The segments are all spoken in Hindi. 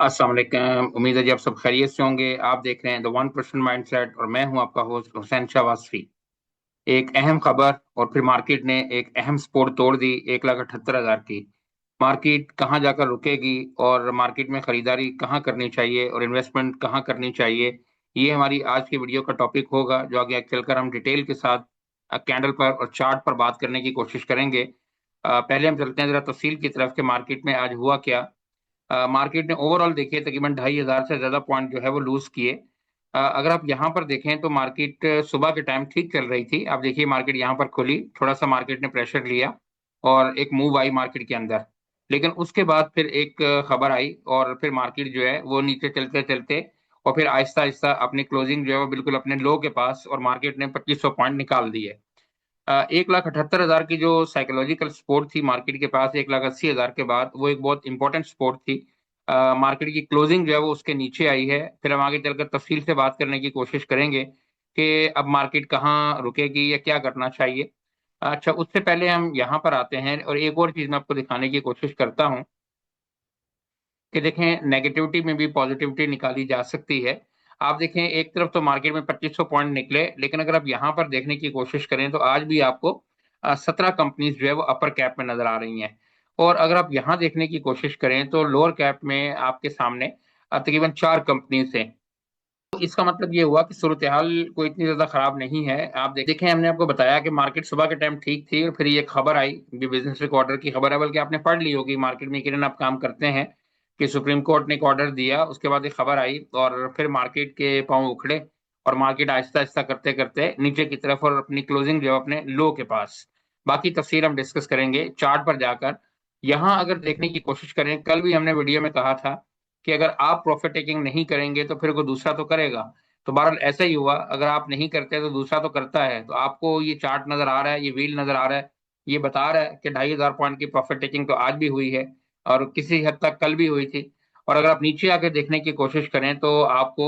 अस्सलाम वालेकुम। उम्मीद है जी आप सब खैरियत से होंगे। आप देख रहे हैं द 1% माइंडसेट और मैं हूं आपका होस्ट हुसैन शाह वासफी। एक अहम खबर और फिर मार्केट ने एक अहम स्पोर्ट तोड़ दी 1,78,000 की। मार्केट कहां जाकर रुकेगी और मार्केट में खरीदारी कहां करनी चाहिए और इन्वेस्टमेंट कहां करनी चाहिए, ये हमारी आज की वीडियो का टॉपिक होगा, जो आगे चलकर हम डिटेल के साथ कैंडल पर और चार्ट पर बात करने की कोशिश करेंगे। पहले हम चलते हैं जरा तफसील की तरफ कि मार्केट में आज हुआ क्या। मार्केट ने ओवरऑल देखिए तकरीबन 2,500 से ज्यादा पॉइंट जो है वो लूज किए। अगर आप यहाँ पर देखें तो मार्केट सुबह के टाइम ठीक चल रही थी। आप देखिए मार्केट यहाँ पर खुली, थोड़ा सा मार्केट ने प्रेशर लिया और एक मूव आई मार्केट के अंदर। लेकिन उसके बाद फिर एक खबर आई और फिर मार्केट जो है वो नीचे चलते चलते और फिर आहिस्ता आहिस्ता अपनी क्लोजिंग जो है वो बिल्कुल अपने लो के पास, और मार्केट ने 2,500 पॉइंट निकाल दिए। 1,78,000 की जो साइकोलॉजिकल सपोर्ट थी मार्केट के पास 1,80,000 के बाद, वो एक बहुत इंपॉर्टेंट सपोर्ट थी। मार्केट की क्लोजिंग जो है वो उसके नीचे आई है। फिर हम आगे चलकर तफसील से बात करने की कोशिश करेंगे कि अब मार्केट कहाँ रुकेगी या क्या करना चाहिए। अच्छा, उससे पहले हम यहाँ पर आते हैं और एक और चीज मैं आपको दिखाने की कोशिश करता हूँ कि देखें नेगेटिविटी में भी पॉजिटिविटी निकाली जा सकती है। आप देखें एक तरफ तो मार्केट में 2,500 पॉइंट निकले, लेकिन अगर आप यहाँ पर देखने की कोशिश करें तो आज भी आपको 17 कंपनीज जो है वो अपर कैप में नजर आ रही हैं। और अगर आप यहाँ देखने की कोशिश करें तो लोअर कैप में आपके सामने तकरीबन 4 कंपनीज हैं। तो इसका मतलब ये हुआ कि सूरत हाल कोई इतनी ज्यादा खराब नहीं है। आप देखें, हमने आपको बताया कि मार्केट सुबह के टाइम ठीक थी और फिर ये खबर आई, ये बिजनेस वीक ऑर्डर की खबर है, बल्कि आपने पढ़ ली होगी मार्केट में किरण आप काम करते हैं, कि सुप्रीम कोर्ट ने एक ऑर्डर दिया। उसके बाद एक खबर आई और फिर मार्केट के पांव उखड़े और मार्केट आहिस्ता आहिस्ता करते करते नीचे की तरफ और अपनी क्लोजिंग जो है अपने लो के पास। बाकी तफसील हम डिस्कस करेंगे चार्ट पर जाकर। यहाँ अगर देखने की कोशिश करें, कल भी हमने वीडियो में कहा था कि अगर आप प्रॉफिट टेकिंग नहीं करेंगे तो फिर कोई दूसरा तो करेगा। तो बहरहाल ऐसा ही हुआ, अगर आप नहीं करते तो दूसरा तो करता है। तो आपको ये चार्ट नजर आ रहा है, ये व्हील नजर आ रहा है, ये बता रहा है कि 2,500 पॉइंट की प्रॉफिट टेकिंग तो आज भी हुई है और किसी हद तक कल भी हुई थी। और अगर आप नीचे आके देखने की कोशिश करें तो आपको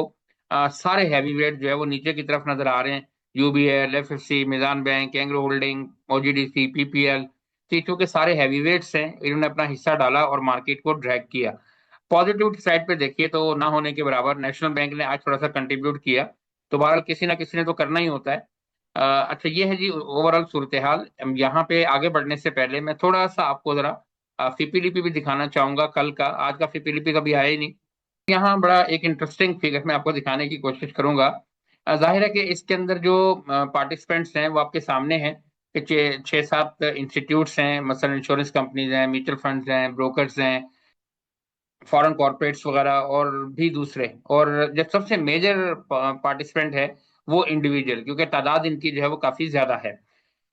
सारे हैवी वेट जो है वो नीचे की तरफ नजर आ रहे हैं। UBL, FSC, Meezan bank, Engro holding, OGDC, PPL, चूंकि सारे हैवी वेट्स हैं, इन्होंने अपना हिस्सा डाला और मार्केट को ड्रैग किया। पॉजिटिव साइड पे देखिए तो ना होने के बराबर नेशनल बैंक ने आज थोड़ा सा कंट्रीब्यूट किया। तो बहरहाल किसी ना किसी ने तो करना ही होता है। अच्छा, ये है जी ओवरऑल सूरत हाल। यहाँ पे आगे बढ़ने से पहले मैं थोड़ा सा आपको जरा फीपीलीपी भी दिखाना चाहूंगा कल का। आज का फीपीलीपी कभी आया ही नहीं। यहाँ बड़ा एक इंटरेस्टिंग फिगर मैं आपको दिखाने की कोशिश करूंगा। जाहिर है कि इसके अंदर जो पार्टिसिपेंट्स हैं वो आपके सामने हैं कि 6-7 इंस्टीट्यूट्स हैं, मसलन इंश्योरेंस कंपनीज हैं, म्यूचुअल फंड्स हैं, ब्रोकर्स हैं, फॉरेन कॉर्पोरेट्स वगैरह और भी दूसरे। और जब सबसे मेजर पार्टिसिपेंट है वो इंडिविजुअल, क्योंकि तादाद इनकी जो है वो काफी ज्यादा है।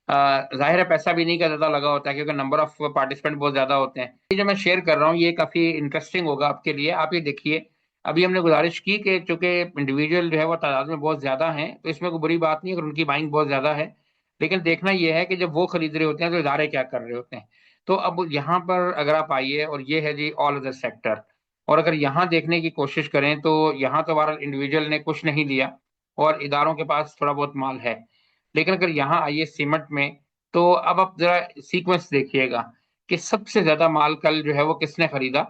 जाहिर है पैसा भी नहीं का ज्यादा लगा होता है क्योंकि नंबर ऑफ पार्टिसिपेंट बहुत ज्यादा होते हैं। ये जो मैं शेयर कर रहा हूँ ये काफी इंटरेस्टिंग होगा आपके लिए। आप ये देखिए, अभी हमने गुजारिश की कि चूंकि इंडिविजुअल जो है वो तादाद में बहुत ज्यादा है तो इसमें कोई बुरी बात नहीं है अगर उनकी बाइंग बहुत ज्यादा है। लेकिन देखना यह है कि जब वो खरीद रहे होते हैं तो इदारे क्या कर रहे होते हैं। तो अब यहाँ पर अगर आप आइए और ये है जी ऑल अदर सेक्टर, और अगर यहाँ देखने की कोशिश करें तो यहाँ तो बहरहाल इंडिविजुअल ने कुछ नहीं लिया और इदारों के पास थोड़ा बहुत माल है। लेकिन अगर यहाँ आइए सीमेंट में, तो अब आप जरा सीक्वेंस देखिएगा कि सबसे ज्यादा माल कल जो है वो किसने खरीदा।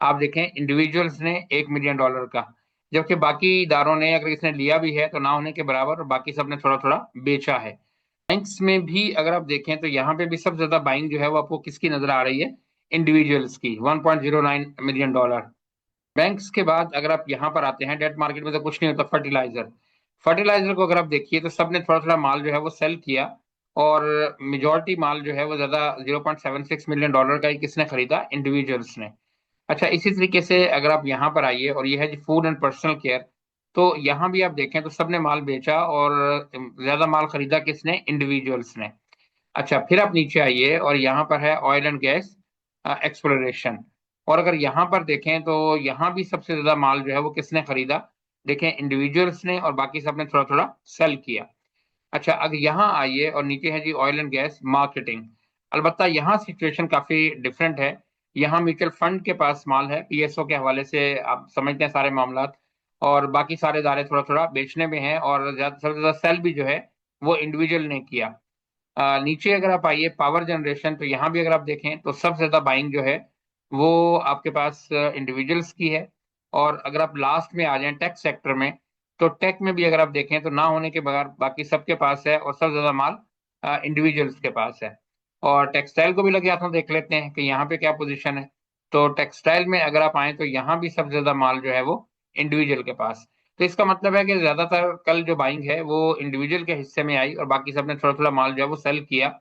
आप देखें इंडिविजुअल्स ने $1 मिलियन का, जबकि बाकी इदारों ने अगर इसने लिया भी है तो ना होने के बराबर, और बाकी सब ने थोड़ा थोड़ा बेचा है। बैंक्स में भी अगर आप देखें तो यहाँ पे भी सबसे ज्यादा बाइंग जो है वो आपको किसकी नजर आ रही है, इंडिविजुअल्स की, $1.09 मिलियन। बैंक्स के बाद अगर आप यहाँ पर आते हैं, डेट मार्केट में तो कुछ नहीं होता, फर्टिलाइजर। फर्टिलाइजर को अगर आप देखिए तो सबने थोड़ा थोड़ा माल जो है वो सेल किया और मेजोरिटी माल जो है वो ज्यादा $0.76 मिलियन का ही किसने खरीदा, इंडिविजुअल्स ने। अच्छा, इसी तरीके से अगर आप यहाँ पर आइए और ये है जी फूड एंड पर्सनल केयर, तो यहाँ भी आप देखें तो सबने माल बेचा और ज्यादा माल खरीदा किसने, इंडिविजुअल्स ने। अच्छा, फिर आप नीचे आइए और यहाँ पर है ऑयल एंड गैस एक्सप्लोरेशन, और अगर यहाँ पर देखें तो यहाँ भी सबसे ज्यादा माल जो है वो किसने खरीदा, देखें इंडिविजुअल्स ने, और बाकी सब ने थोड़ा थोड़ा सेल किया। अच्छा, अगर यहाँ आइए और नीचे है जी ऑयल एंड गैस मार्केटिंग। अलबत्ता यहाँ सिचुएशन काफी डिफरेंट है। यहाँ म्यूचुअल फंड के पास माल है, पीएसओ के हवाले से आप समझते हैं सारे मामलात, और बाकी सारे इदारे थोड़ा थोड़ा बेचने में हैं, और सबसे ज्यादा सेल भी जो है वो इंडिविजुअल ने किया। नीचे अगर आप आइए पावर जनरेशन, तो यहाँ भी अगर आप देखें तो सबसे ज्यादा बाइंग जो है वो आपके पास इंडिविजुअल्स की है। और अगर आप लास्ट में आ जाएं टेक सेक्टर में, तो टेक में भी अगर आप देखें तो ना होने के बगैर बाकी सबके पास है, और सबसे ज्यादा माल इंडिविजुअल्स के पास है। और टेक्सटाइल को भी लगे हाथों देख लेते हैं कि यहाँ पे क्या पोजीशन है। तो टेक्सटाइल में अगर आप आए तो यहाँ भी सबसे ज्यादा माल जो है वो इंडिविजुअल के पास। तो इसका मतलब है कि ज्यादातर कल जो बाइंग है वो इंडिविजुअल के हिस्से में आई, और बाकी सबने थोड़ा थोड़ा माल जो है वो सेल किया।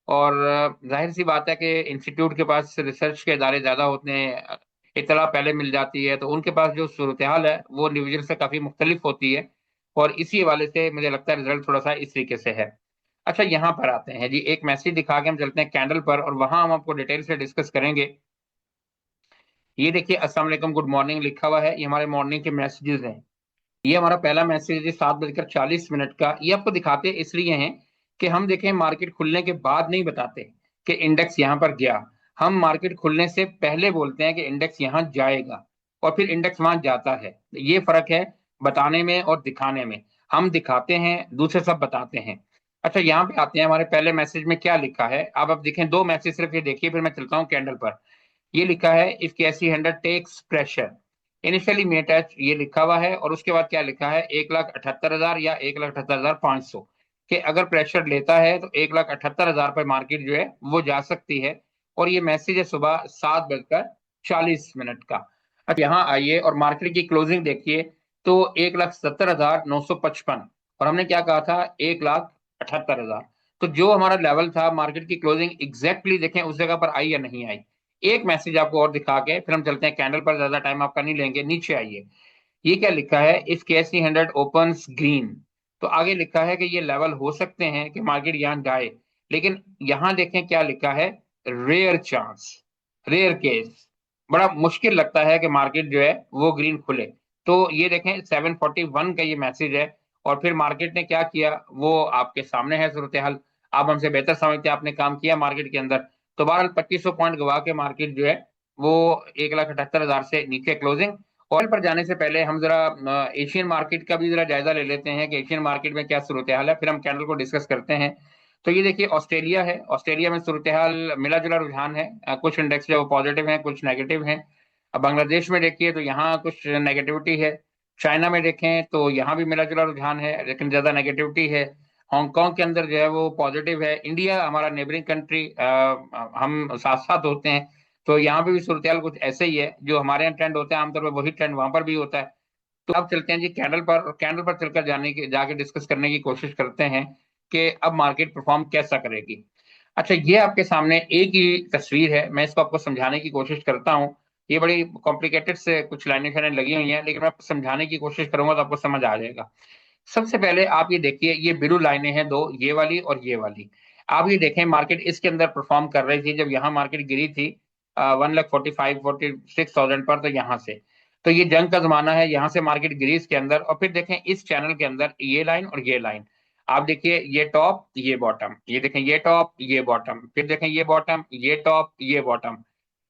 और जाहिर सी बात है कि इंस्टीट्यूट के पास रिसर्च के इदारे ज्यादा होते हैं, इतला पहले मिल जाती है, तो उनके पास जो सूरत हाल है वो इंडिविजुअल से काफी मुख्तलिफ होती है। और इसी हवाले से मुझे लगता है रिजल्ट थोड़ा सा इस तरीके से है। अच्छा, यहाँ पर आते हैं जी, एक मैसेज दिखा के हम चलते हैं कैंडल पर, और वहां हम आपको डिटेल से डिस्कस करेंगे। ये देखिए, अस्सलाम वालेकुम, गुड मॉर्निंग लिखा हुआ है, ये हमारे मॉर्निंग के मैसेजेस हैं। ये हमारा पहला मैसेज है 7:40 का। ये आपको दिखाते इसलिए हैं कि हम देखें मार्केट खुलने के बाद नहीं बताते कि इंडेक्स यहां पर गया। हम मार्केट खुलने से पहले बोलते हैं कि इंडेक्स यहां जाएगा, और फिर इंडेक्स वहां जाता है। ये फर्क है बताने में और दिखाने में। हम दिखाते हैं, दूसरे सब बताते हैं। अच्छा, यहाँ पे आते हैं, हमारे पहले मैसेज में क्या लिखा है। अब देखें, दो मैसेज सिर्फ ये देखिए, फिर मैं चलता हूँ कैंडल पर। ये लिखा है, इफ कैसी 100 टेक्स प्रेशर इनिशियली मेट एट, ये लिखा हुआ है। और उसके बाद क्या लिखा है, 1,78,000 या 1,78,500 के अगर प्रेशर लेता है तो 1,78,000 पर मार्केट जो है वो जा सकती है। और ये मैसेज है सुबह 7:40 का। अब यहाँ आइए और मार्केट की क्लोजिंग देखिए, तो 1,70,955, और हमने क्या कहा था, 1,78,000। तो जो हमारा लेवल था मार्केट की क्लोजिंग एग्जैक्टली देखें उस जगह पर आई या नहीं आई। एक मैसेज आपको और दिखा के फिर हम चलते हैं कैंडल पर, ज्यादा टाइम आपका नहीं लेंगे। नीचे आइए, ये क्या लिखा है, इफ केएससी 100 ओपन्स ग्रीन। तो आगे लिखा है कि ये लेवल हो सकते हैं कि मार्केट यहाँ जाए, लेकिन यहाँ देखें क्या लिखा है, रेयर चांस, रेयर केस। बड़ा मुश्किल लगता है कि मार्केट जो है वो ग्रीन खुले। तो ये देखें 741 का ये मैसेज है। और फिर मार्केट ने क्या किया वो आपके सामने है सूरत हाल। आप हमसे बेहतर समझते हैं, आपने काम किया मार्केट के अंदर। तो बहरहाल 2500 पॉइंट गवा के मार्केट जो है वो 1,78,000 से नीचे क्लोजिंग। ऑयल पर जाने से पहले हम जरा एशियन मार्केट का भी जरा जायजा ले लेते हैं कि एशियन मार्केट में क्या सूरत हाल है, फिर हम कैंडल को डिस्कस करते हैं। तो ये देखिए, ऑस्ट्रेलिया है, ऑस्ट्रेलिया में सूरत हाल मिला जुला रुझान है। कुछ इंडेक्स जो पॉजिटिव हैं, कुछ नेगेटिव हैं। अब बांग्लादेश में देखिए तो यहाँ कुछ नेगेटिविटी है। चाइना में देखें तो यहाँ भी मिला जुला रुझान है, लेकिन ज्यादा नेगेटिविटी है। हांगकांग के अंदर जो है वो पॉजिटिव है। इंडिया हमारा नेबरिंग कंट्री, हम साथ साथ होते हैं, तो यहाँ पे भी सूरत हाल कुछ ऐसे ही है। जो हमारे यहाँ ट्रेंड होता है आमतौर पर वही ट्रेंड वहां पर भी होता है। तो अब चलते हैं जी कैंडल पर, और कैंडल पर चलकर जाने की जाके डिस्कस करने की कोशिश करते हैं कि अब मार्केट परफॉर्म कैसा करेगी। अच्छा, ये आपके सामने एक ही तस्वीर है, मैं इसको आपको समझाने की कोशिश करता हूँ। ये बड़ी कॉम्प्लिकेटेड से कुछ लाइनें शाइनें लगी हुई हैं, लेकिन मैं आपको समझाने की कोशिश करूंगा तो आपको समझ आ जाएगा। सबसे पहले आप ये देखिए, ये ब्लू लाइनें हैं दो, ये वाली और ये वाली। आप ये देखें मार्केट इसके अंदर परफॉर्म कर रही थी जब यहाँ मार्केट गिरी थी 1,45,46,000 पर। तो यहाँ से, तो ये जंग का जमाना है, यहाँ से मार्केट गिरी इसके अंदर। और फिर देखें इस चैनल के अंदर ये लाइन और ये लाइन। आप देखिए, ये टॉप ये बॉटम, ये देखें ये टॉप ये बॉटम, फिर देखें ये बॉटम ये टॉप ये बॉटम।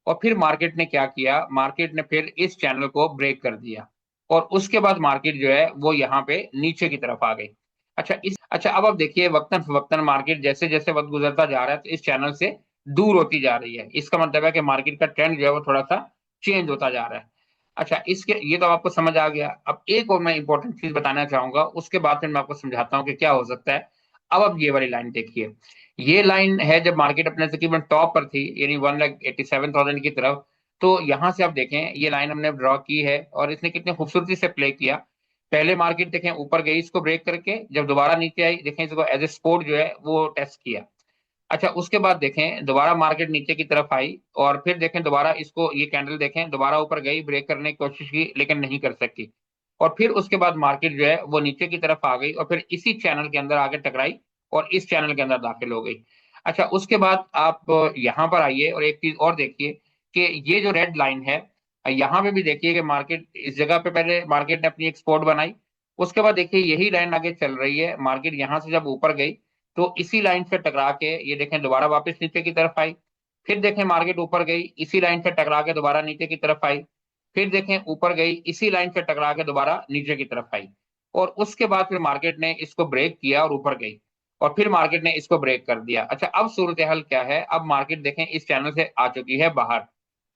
और फिर मार्केट ने क्या किया, मार्केट ने फिर इस चैनल को ब्रेक कर दिया, और उसके बाद मार्केट जो है वो यहाँ पे नीचे की तरफ आ गई। अच्छा, अब आप देखिए वक्तन फवक्तन मार्केट जैसे जैसे वक्त गुजरता जा रहा है तो इस चैनल से दूर होती जा रही है। इसका मतलब है कि मार्केट का ट्रेंड जो है वो थोड़ा सा चेंज होता जा रहा है। अच्छा, इसके ये तो आपको समझ आ गया। अब एक और मैं इंपॉर्टेंट चीज बताना चाहूंगा, उसके बाद फिर मैं आपको समझाता हूँ कि क्या हो सकता है। अब ये वाली लाइन देखिए, ये लाइन है जब मार्केट अपने तकरीबन टॉप पर थी, यानी 1,87,000 की तरफ। तो यहां से आप देखें ये लाइन हमने ड्रॉ की है, और इसने कितनी खूबसूरती से प्ले किया। पहले मार्केट देखें ऊपर गई, इसको ब्रेक करके जब दोबारा नीचे आई, देखें इसको एज ए सपोर्ट जो है वो टेस्ट किया। अच्छा, उसके बाद देखें दोबारा मार्केट नीचे की तरफ आई, और फिर देखें दोबारा इसको, ये कैंडल देखें दोबारा ऊपर गई, ब्रेक करने की कोशिश की लेकिन नहीं कर सकी। और फिर उसके बाद मार्केट जो है वो नीचे की तरफ आ गई, और फिर इसी चैनल के अंदर आके टकराई, और इस चैनल के अंदर दाखिल हो गई। अच्छा, उसके बाद आप यहाँ पर आइए और एक चीज और देखिए कि ये जो रेड लाइन है, यहाँ पे भी देखिए कि मार्केट इस जगह पे पहले मार्केट ने अपनी एक सपोर्ट बनाई। उसके बाद देखिए यही लाइन आगे चल रही है, मार्केट यहाँ से जब ऊपर गई तो इसी लाइन से टकरा के ये देखें दोबारा वापस नीचे की तरफ आई। फिर देखें मार्केट ऊपर गई, इसी लाइन से टकरा के दोबारा नीचे की तरफ आई। फिर देखें ऊपर गई, इसी लाइन से टकरा के दोबारा नीचे की तरफ आई। और उसके बाद फिर मार्केट ने इसको ब्रेक किया और ऊपर गई, और फिर मार्केट ने इसको ब्रेक कर दिया। अच्छा, अब सूरत हाल क्या है, अब मार्केट देखें इस चैनल से आ चुकी है बाहर।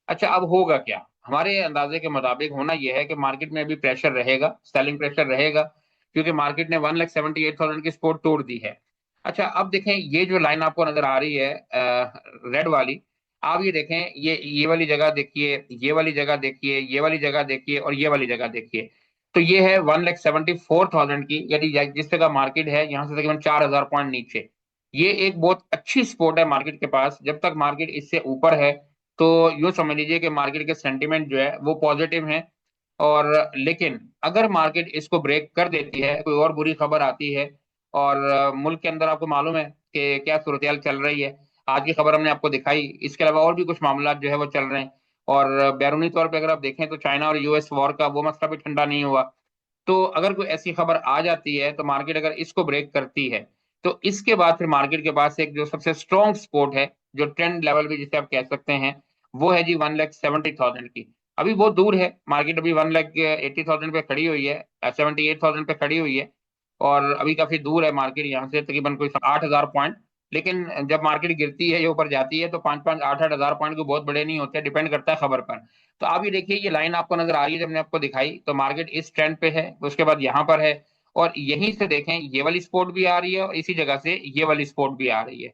अच्छा, अब होगा क्या, हमारे अंदाजे के मुताबिक होना यह है कि मार्केट में अभी प्रेशर रहेगा, सेलिंग प्रेशर रहेगा, क्योंकि मार्केट ने 1,78,000 की सपोर्ट तोड़ दी है। अच्छा, अब देखें ये जो लाइन आपको नजर आ रही है रेड वाली, आप ये देखें, ये वाली जगह देखिए, ये वाली जगह देखिए, ये वाली जगह देखिए और ये वाली जगह देखिए। तो ये है 1,74,000 की, यदि जिस जगह मार्केट है यहाँ से तकरीबन 4,000 पॉइंट नीचे। ये एक बहुत अच्छी सपोर्ट है मार्केट के पास। जब तक मार्केट इससे ऊपर है तो यूं समझ लीजिए कि मार्केट के सेंटीमेंट जो है वो पॉजिटिव है। और लेकिन अगर मार्केट इसको ब्रेक कर देती है, कोई और बुरी खबर आती है, और मुल्क के अंदर आपको मालूम है कि क्या सूरत चल रही है, आज की खबर हमने आपको दिखाई, इसके अलावा और भी कुछ मामला जो है वो चल रहे हैं। और बैरूनी तौर पे अगर आप देखें तो चाइना और यूएस वॉर का वो मसला भी ठंडा नहीं हुआ। तो अगर कोई ऐसी खबर आ जाती है तो मार्केट अगर इसको ब्रेक करती है, तो इसके बाद फिर मार्केट के पास एक जो सबसे स्ट्रॉन्ग सपोर्ट है, जो ट्रेंड लेवल भी जिसे आप कह सकते हैं, वो है जी 1,70,000 की। अभी बहुत दूर है मार्केट, अभी 1,80,000 पे खड़ी हुई है, 78,000 पे खड़ी हुई है। और अभी काफी दूर है मार्केट यहाँ से, तकरीबन कोई 8,000 पॉइंट। लेकिन जब मार्केट गिरती है या ऊपर जाती है तो 5-5, 8-8 हजार पॉइंट को बहुत बड़े नहीं होते, डिपेंड करता है खबर पर। तो आप ये देखिए, ये लाइन आपको नजर आ रही है, जब मैंने आपको दिखाई तो मार्केट इस ट्रेंड पे है, उसके बाद यहाँ पर है, और यहीं से देखें ये वाली सपोर्ट भी आ रही है और इसी जगह से ये वाली सपोर्ट भी आ रही है।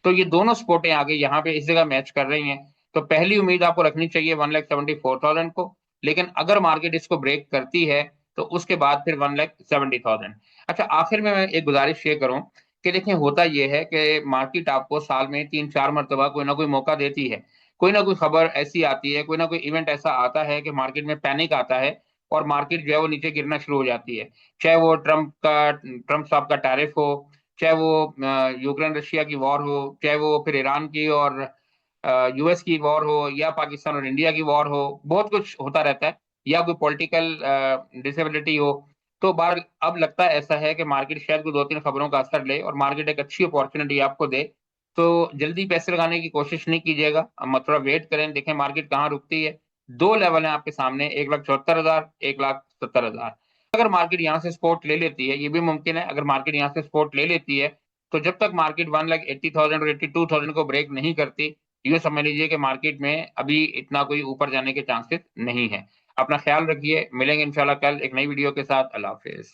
तो ये दोनों सपोर्टें आगे यहाँ पे इस जगह मैच कर रही हैं। तो पहली उम्मीद आपको रखनी चाहिए 1,74,000 को। लेकिन अगर मार्केट इसको ब्रेक करती है तो उसके बाद फिर 1,70,000। अच्छा, आखिर में मैं एक गुजारिश ये करूं कि देखें, होता यह है कि मार्केट आपको साल में 3-4 मरतबा कोई ना कोई मौका देती है। कोई ना कोई खबर ऐसी आती है, कोई ना कोई इवेंट ऐसा आता है कि मार्केट में पैनिक आता है और मार्केट जो है वो नीचे गिरना शुरू हो जाती है। चाहे वो ट्रम्प साहब का टैरिफ हो, चाहे वो यूक्रेन रशिया की वॉर हो, चाहे वो फिर ईरान की और यूएस की वॉर हो, या पाकिस्तान और इंडिया की वॉर हो, बहुत कुछ होता रहता है, या कोई पॉलिटिकल डिसेबिलिटी हो। तो बार अब लगता है ऐसा है कि मार्केट शायद कोई 2-3 खबरों का असर ले और मार्केट एक अच्छी अपॉर्चुनिटी आपको दे। तो जल्दी पैसे लगाने की कोशिश नहीं कीजिएगा, हम थोड़ा वेट करें, देखें मार्केट कहाँ रुकती है। दो लेवल है आपके सामने, 1,74,000, 1,70,000। अगर मार्केट यहाँ से सपोर्ट ले लेती है, ये भी मुमकिन है, अगर मार्केट यहाँ से सपोर्ट ले लेती है, तो जब तक मार्केट 1,80,000 और 82,000 को ब्रेक नहीं करती, ये समझ लीजिए कि मार्केट में अभी इतना कोई ऊपर जाने के चांसेस नहीं है। अपना ख्याल रखिए, मिलेंगे इंशाल्लाह कल एक नई वीडियो के साथ। अल्लाह हाफिज।